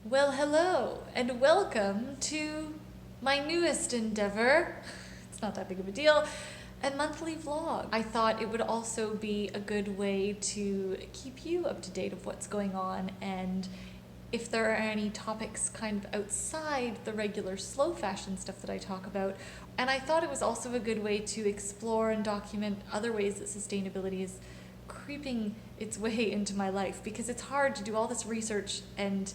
Well, hello, and welcome to my newest endeavor. It's not that big of a deal. A monthly vlog. I thought it would also be a good way to keep you up to date of what's going on, and if there are any topics kind of outside the regular slow fashion stuff that I talk about. And I thought it was also a good way to explore and document other ways that sustainability is creeping its way into my life, because it's hard to do all this research and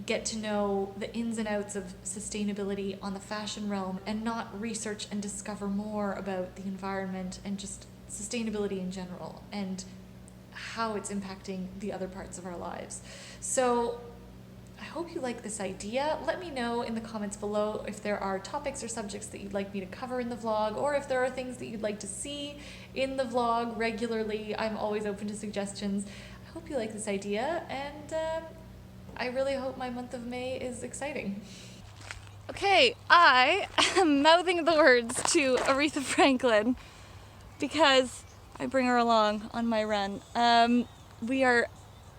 get to know the ins and outs of sustainability on the fashion realm and not research and discover more about the environment and just sustainability in general and how it's impacting the other parts of our lives. So I hope you like this idea. Let me know in the comments below if there are topics or subjects that you'd like me to cover in the vlog, or if there are things that you'd like to see in the vlog regularly. I'm always open to suggestions. I hope you like this idea, and I really hope my month of May is exciting. Okay, I am mouthing the words to Aretha Franklin because I bring her along on my run. We are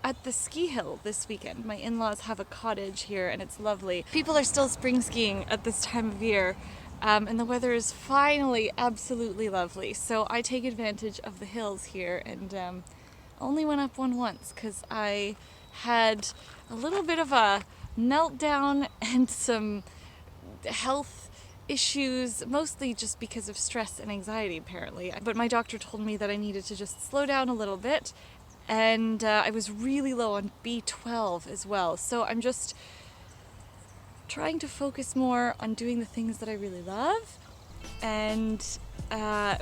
at the ski hill this weekend. My in-laws have a cottage here and it's lovely. People are still spring skiing at this time of year, and the weather is finally absolutely lovely. So I take advantage of the hills here, and only went up one once because I had a little bit of a meltdown and some health issues, mostly just because of stress and anxiety apparently. But my doctor told me that I needed to just slow down a little bit, and I was really low on B12 as well. So I'm just trying to focus more on doing the things that I really love, and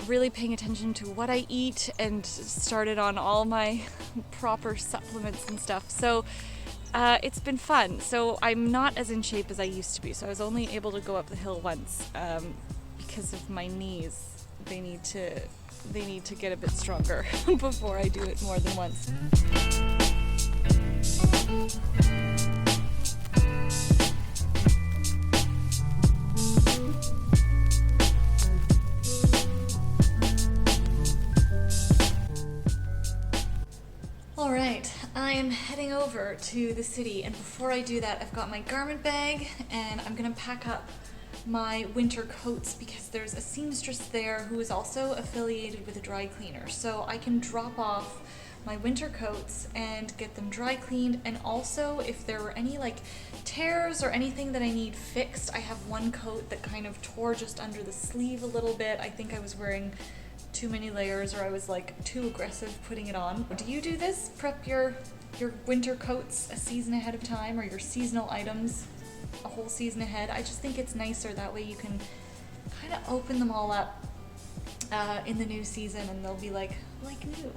really paying attention to what I eat, and started on all my proper supplements and stuff. So it's been fun. So I'm not as in shape as I used to be. So I was only able to go up the hill once because of my knees. They need to get a bit stronger before I do it more than once. All right, I am heading over to the city, and before I do that, I've got my garment bag, and I'm gonna pack up my winter coats because there's a seamstress there who is also affiliated with a dry cleaner. So I can drop off my winter coats and get them dry cleaned, and also if there were any like tears or anything that I need fixed. I have one coat that kind of tore just under the sleeve a little bit. I think I was wearing too many layers, or I was like too aggressive putting it on. Do you do this? Prep your winter coats a season ahead of time, or your seasonal items a whole season ahead? I just think it's nicer that way. You can kind of open them all up in the new season and they'll be like new.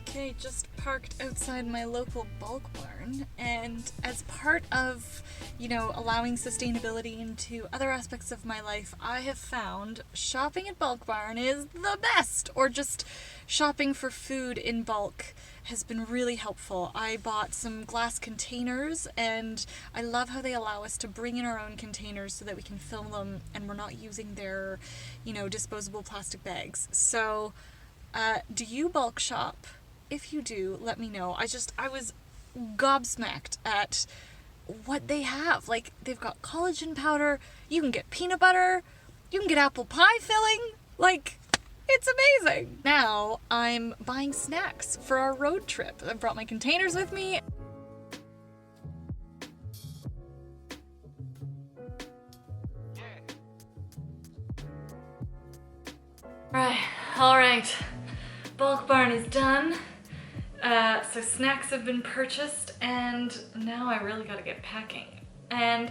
Okay, just parked outside my local bulk barn, and as part of, allowing sustainability into other aspects of my life, I have found shopping at Bulk Barn is the best, or just shopping for food in bulk has been really helpful. I bought some glass containers, and I love how they allow us to bring in our own containers so that we can fill them and we're not using their, disposable plastic bags. So, do you bulk shop? If you do, let me know. I was gobsmacked at what they have. Like, they've got collagen powder, you can get peanut butter, you can get apple pie filling. Like, it's amazing. Now I'm buying snacks for our road trip. I brought my containers with me. All right. Bulk Barn is done. So snacks have been purchased, and now I really gotta get packing. And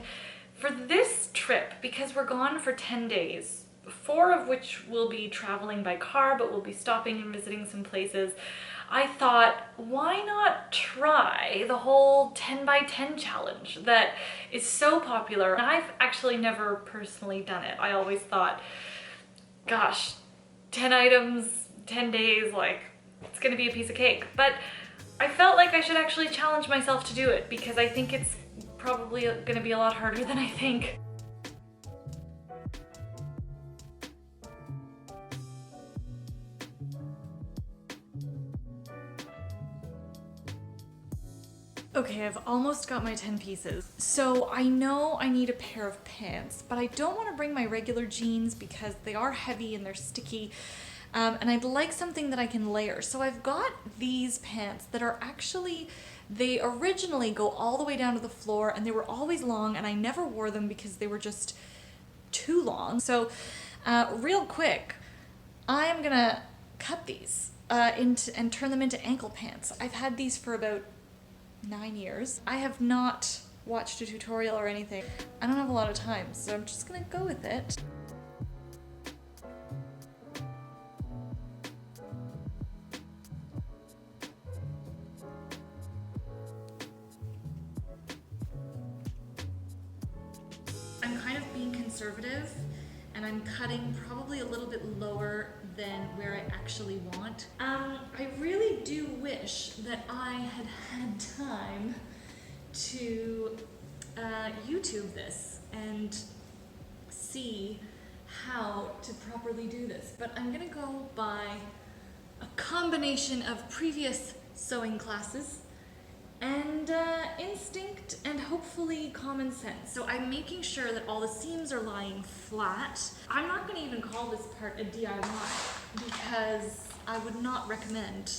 for this trip, because we're gone for 10 days, 4 of which will be traveling by car, but we'll be stopping and visiting some places, I thought, why not try the whole 10 by 10 challenge that is so popular? And I've actually never personally done it. I always thought, gosh, 10 items, 10 days, like, it's gonna be a piece of cake. But I felt like I should actually challenge myself to do it, because I think it's probably gonna be a lot harder than I think. Okay, I've almost got my 10 pieces. So I know I need a pair of pants, but I don't want to bring my regular jeans because they are heavy and they're sticky. And I'd like something that I can layer. So I've got these pants that are actually, they originally go all the way down to the floor and they were always long and I never wore them because they were just too long. So real quick, I am gonna cut these and turn them into ankle pants. I've had these for about 9 years. I have not watched a tutorial or anything. I don't have a lot of time, so I'm just gonna go with it. I'm kind of being conservative and I'm cutting probably a little bit lower than where I actually want. I really do wish that I had time to YouTube this and see how to properly do this, but I'm gonna go by a combination of previous sewing classes and instinct and hopefully common sense. So I'm making sure that all the seams are lying flat. I'm not going to even call this part a DIY because I would not recommend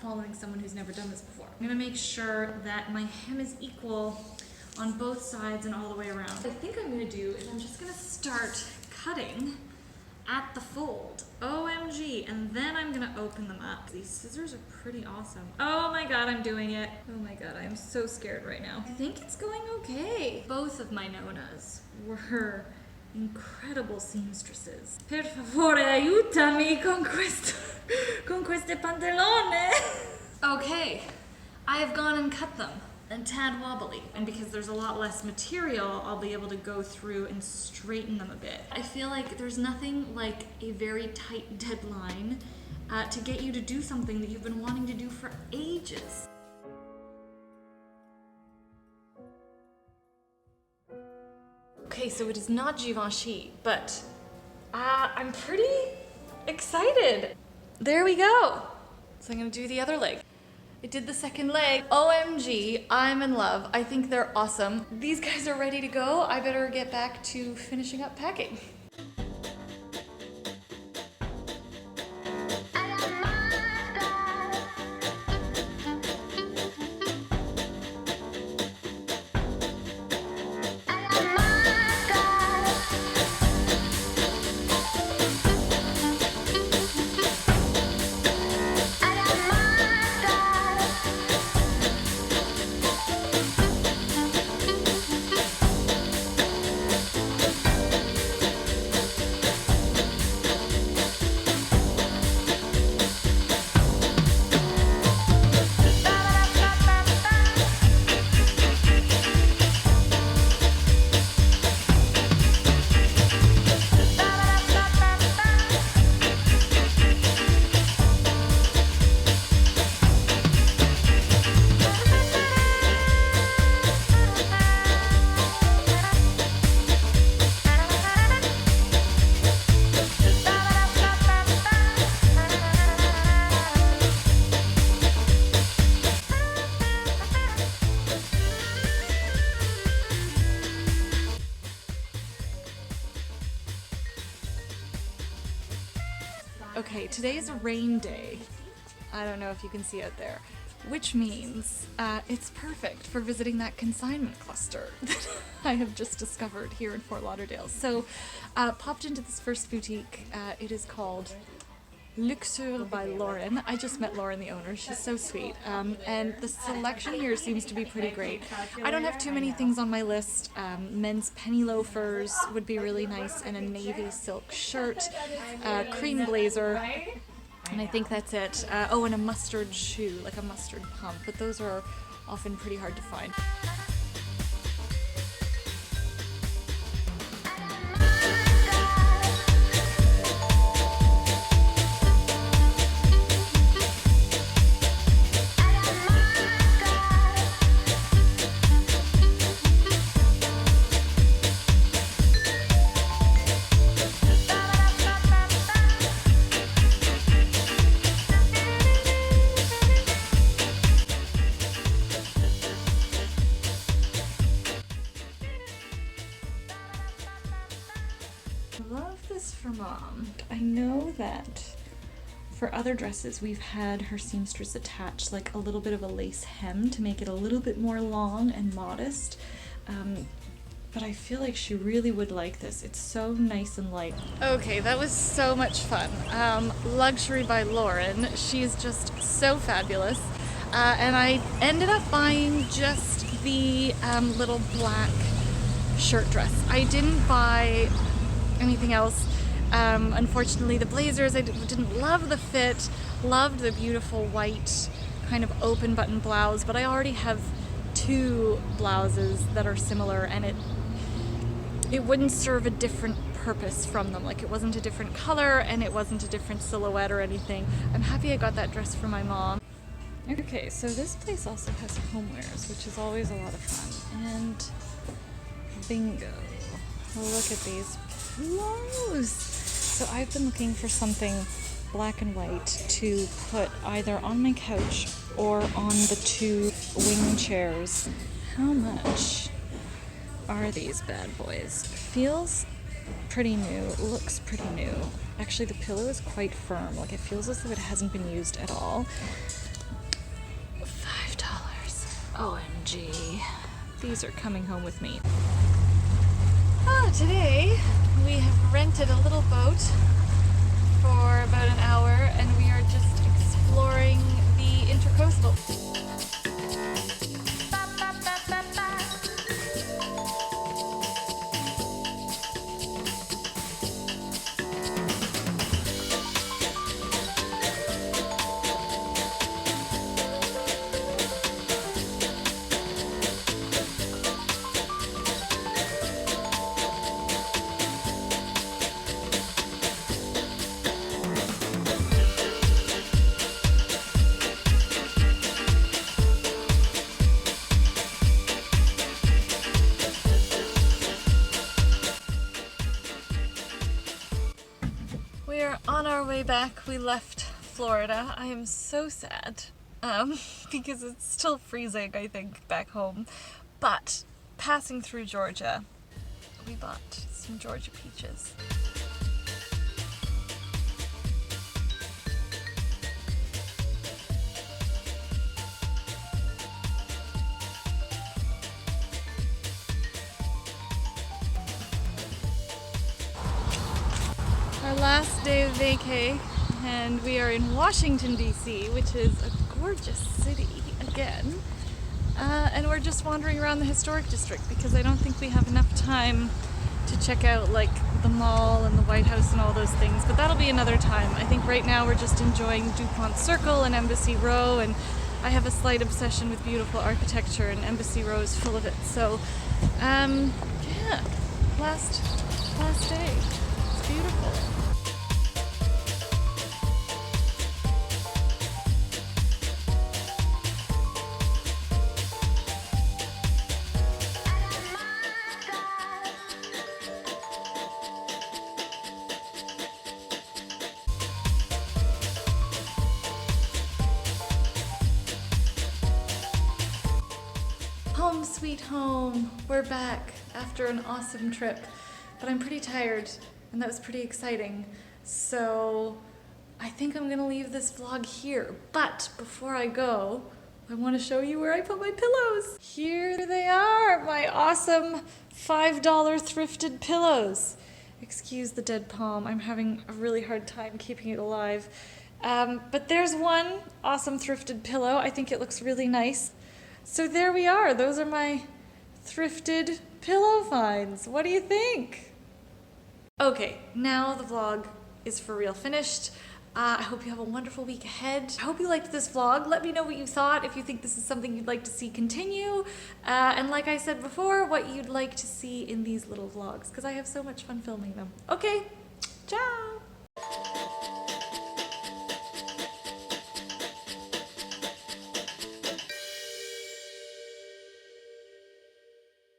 following someone who's never done this before. I'm going to make sure that my hem is equal on both sides and all the way around. What I think I'm going to do is I'm just going to start cutting at the fold. OMG, and then I'm gonna open them up. These scissors are pretty awesome. Oh my god, I'm doing it. Oh my god, I'm so scared right now. I think it's going okay. Both of my nonas were incredible seamstresses. Per favore, aiutami con queste pantalone. Okay, I have gone and cut them. And tad wobbly. And because there's a lot less material, I'll be able to go through and straighten them a bit. I feel like there's nothing like a very tight deadline to get you to do something that you've been wanting to do for ages. Okay, so it is not Givenchy, but I'm pretty excited. There we go. So I'm gonna do the other leg. I did the second leg. OMG, I'm in love. I think they're awesome. These guys are ready to go. I better get back to finishing up packing. Okay, today's a rain day. I don't know if you can see out there, which means it's perfect for visiting that consignment cluster that I have just discovered here in Fort Lauderdale. So, popped into this first boutique. It is called Luxure by Lauren. I just met Lauren, the owner. She's so sweet. And the selection here seems to be pretty great. I don't have too many things on my list. Men's penny loafers would be really nice, and a navy silk shirt, cream blazer, and I think that's it. Oh, and a mustard shoe, like a mustard pump, but those are often pretty hard to find. I know that for other dresses we've had her seamstress attach like a little bit of a lace hem to make it a little bit more long and modest. But I feel like she really would like this. It's so nice and light. Okay, that was so much fun. Luxury by Lauren. She's just so fabulous. And I ended up buying just the little black shirt dress. I didn't buy anything else. Unfortunately, the blazers, I didn't love the fit, loved the beautiful white kind of open button blouse, but I already have 2 blouses that are similar, and it wouldn't serve a different purpose from them. Like, it wasn't a different color and it wasn't a different silhouette or anything. I'm happy I got that dress for my mom. Okay, so this place also has homewares, which is always a lot of fun. And bingo. Look at these pillows. So I've been looking for something black and white to put either on my couch or on the 2 wing chairs. How much are these bad boys? Feels pretty new, looks pretty new. Actually, the pillow is quite firm. Like, it feels as though it hasn't been used at all. $5. OMG. These are coming home with me. Today we have rented a little boat for about an hour and we are just exploring the intercoastal. We are on our way back. We left Florida. I am so sad because it's still freezing, I think, back home. But passing through Georgia, we bought some Georgia peaches. Our last day of vacay, and we are in Washington, D.C., which is a gorgeous city again. And we're just wandering around the historic district because I don't think we have enough time to check out like the mall and the White House and all those things, but that'll be another time. I think right now we're just enjoying DuPont Circle and Embassy Row, and I have a slight obsession with beautiful architecture, and Embassy Row is full of it. So, yeah, last day. It's beautiful. Home sweet home. We're back after an awesome trip, but I'm pretty tired and that was pretty exciting. So I think I'm gonna leave this vlog here, but before I go, I want to show you where I put my pillows. Here they are, my awesome $5 thrifted pillows. Excuse the dead palm, I'm having a really hard time keeping it alive. But there's one awesome thrifted pillow. I think it looks really nice. So there we are. Those are my thrifted pillow finds. What do you think? Okay, now the vlog is for real finished. I hope you have a wonderful week ahead. I hope you liked this vlog. Let me know what you thought, if you think this is something you'd like to see continue. And like I said before, what you'd like to see in these little vlogs, because I have so much fun filming them. Okay, ciao!